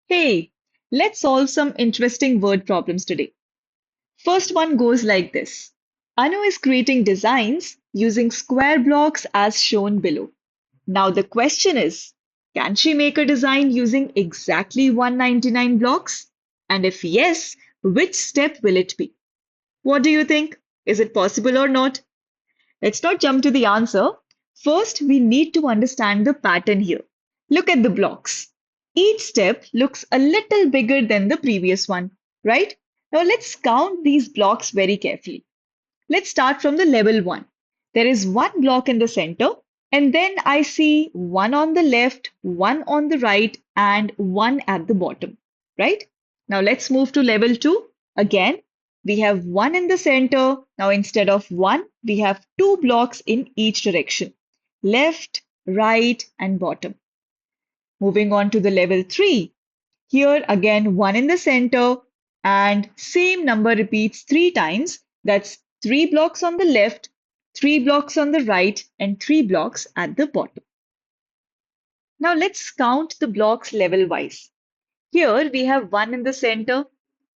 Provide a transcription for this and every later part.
Hey, let's solve some interesting word problems today. First one goes like this. Anu is creating designs using square blocks as shown below. Now the question is, can she make a design using exactly 199 blocks? And if yes, which step will it be? What do you think? Is it possible or not? Let's not jump to the answer. First, we need to understand the pattern here. Look at the blocks. Each step looks a little bigger than the previous one, right? Now let's count these blocks very carefully. Let's start from the level 1. There is one block in the center, and then I see one on the left, one on the right, and one at the bottom, right? Now let's move to level 2. Again, we have one in the center. Now instead of one, we have two blocks in each direction, left, right, and bottom. Moving on to the level 3. Here again, one in the center and same number repeats three times. That's three blocks on the left, three blocks on the right, and three blocks at the bottom. Now let's count the blocks level wise. Here we have one in the center,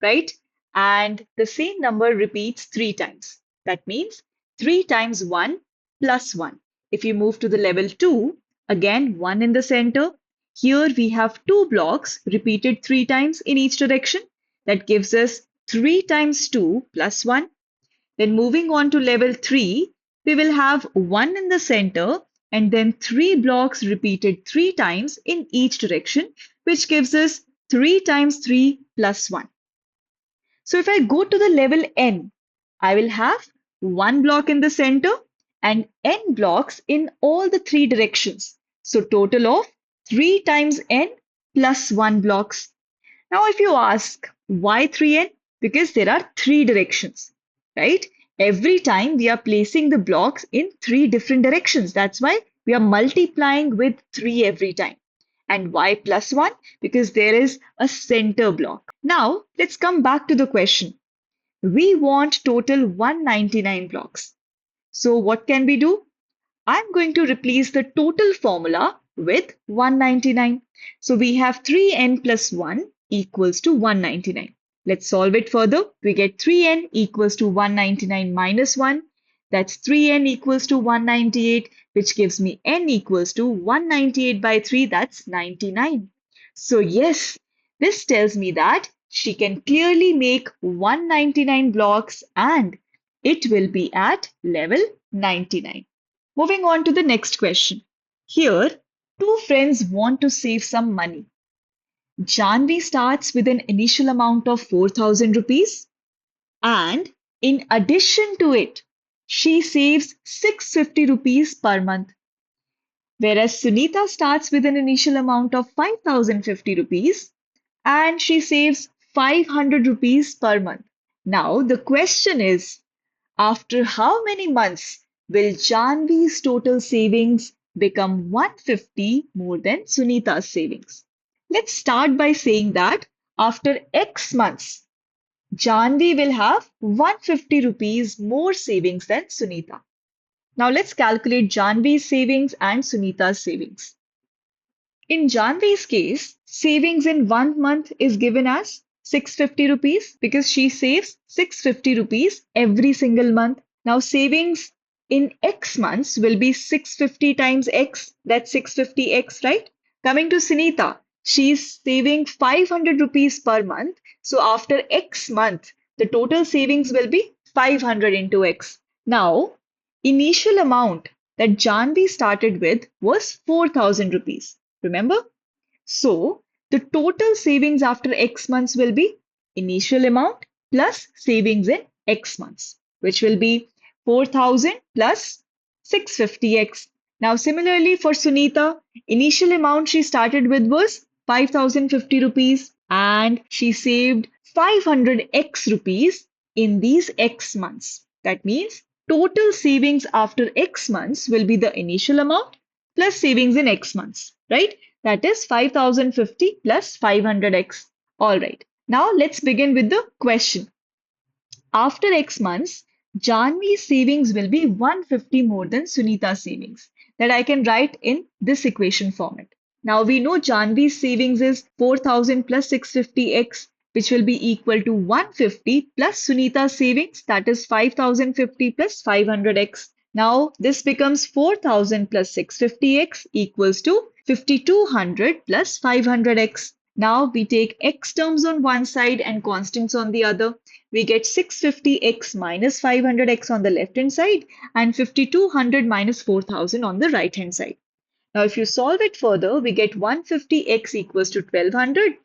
right? And the same number repeats three times. That means 3 times 1 plus 1. If you move to the level 2, again 1 in the center. Here we have two blocks repeated three times in each direction. That gives us 3 times 2 plus 1. Then moving on to level 3, we will have 1 in the center and then three blocks repeated three times in each direction, which gives us 3 times 3 plus 1. So if I go to the level n, I will have one block in the center and n blocks in all the three directions. So total of 3 times n plus 1 blocks. Now if you ask why 3n? Because there are three directions, right? Every time we are placing the blocks in three different directions. That's why we are multiplying with 3 every time. And why plus 1? Because there is a center block. Now, let's come back to the question. We want total 199 blocks. So what can we do? I'm going to replace the total formula with 199. So we have 3n plus 1 equals to 199. Let's solve it further. We get 3n equals to 199 minus 1. That's 3n equals to 198, which gives me n equals to 198 by 3. That's 99. So yes, this tells me that she can clearly make 199 blocks and it will be at level 99. Moving on to the next question. Here, two friends want to save some money. Janvi starts with an initial amount of 4,000 rupees and in addition to it, she saves 650 rupees per month. Whereas Sunita starts with an initial amount of 5,050 rupees and she saves 500 rupees per month. Now, the question is, after how many months will Janvi's total savings become 150 more than Sunita's savings? Let's start by saying that after X months, Janvi will have 150 rupees more savings than Sunita. Now let's calculate Janvi's savings and Sunita's savings. In Janvi's case, savings in 1 month is given as 650 rupees because she saves 650 rupees every single month. Now, savings in X months will be 650 times X, that's 650X, right? Coming to Sunita, she's saving 500 rupees per month. So, after X month, the total savings will be 500 into X. Now, initial amount that Janvi started with was 4,000 rupees. Remember? So the total savings after X months will be initial amount plus savings in X months, which will be 4,000 plus 650X. Now, similarly for Sunita, initial amount she started with was 5,050 rupees and she saved 500X rupees in these X months. That means total savings after X months will be the initial amount plus savings in X months, right? That is 5,050 plus 500X. All right. Now let's begin with the question. After X months, Janvi's savings will be 150 more than Sunita's savings. That I can write in this equation format. Now we know Janvi's savings is 4,000 plus 650x, which will be equal to 150 plus Sunita's savings, that is 5,050 plus 500x. Now this becomes 4,000 plus 650x equals to 5,200 plus 500x. Now we take x terms on one side and constants on the other. We get 650x minus 500x on the left hand side and 5,200 minus 4,000 on the right hand side. Now, if you solve it further, we get 150x equals to 1200.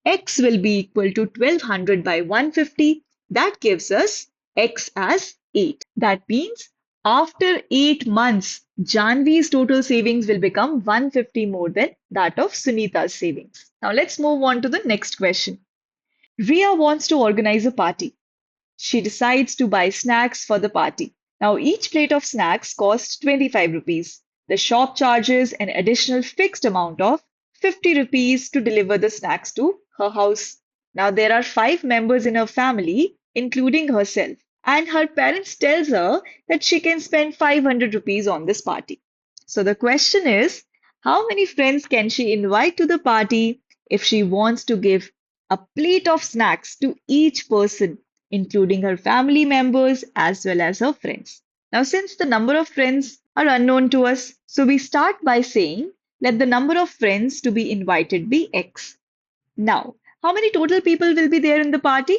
X will be equal to 1200 by 150. That gives us x as 8. That means after 8 months, Janvi's total savings will become 150 more than that of Sunita's savings. Now, let's move on to the next question. Ria wants to organize a party. She decides to buy snacks for the party. Now, each plate of snacks costs 25 rupees. The shop charges an additional fixed amount of 50 rupees to deliver the snacks to her house. Now, there are 5 members in her family, including herself, and her parents tells her that she can spend 500 rupees on this party. So the question is, how many friends can she invite to the party if she wants to give a plate of snacks to each person, including her family members as well as her friends? Now, since the number of friends are unknown to us, so we start by saying let the number of friends to be invited be X. Now, how many total people will be there in the party?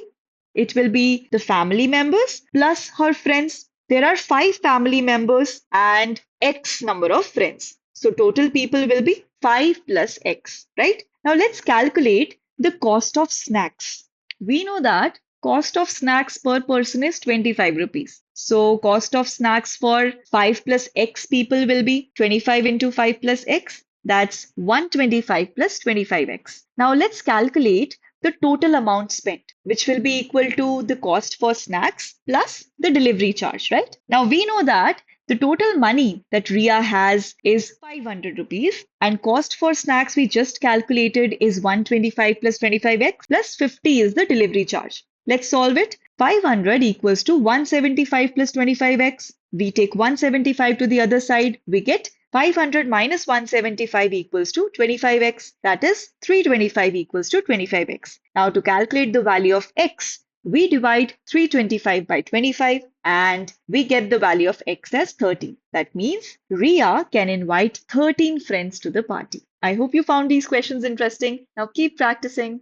It will be the family members plus her friends. There are 5 family members and X number of friends. So total people will be 5 plus X, right? Now let's calculate the cost of snacks. We know that cost of snacks per person is 25 rupees. So cost of snacks for 5 plus X people will be 25 into 5 plus X. That's 125 plus 25x. Now let's calculate the total amount spent, which will be equal to the cost for snacks plus the delivery charge, right? Now we know that the total money that Ria has is 500 rupees and cost for snacks we just calculated is 125 plus 25x plus 50 is the delivery charge. Let's solve it. 500 equals to 175 plus 25x. We take 175 to the other side. We get 500 minus 175 equals to 25x. That is 325 equals to 25x. Now to calculate the value of x, we divide 325 by 25 and we get the value of x as 13. That means Ria can invite 13 friends to the party. I hope you found these questions interesting. Now keep practicing.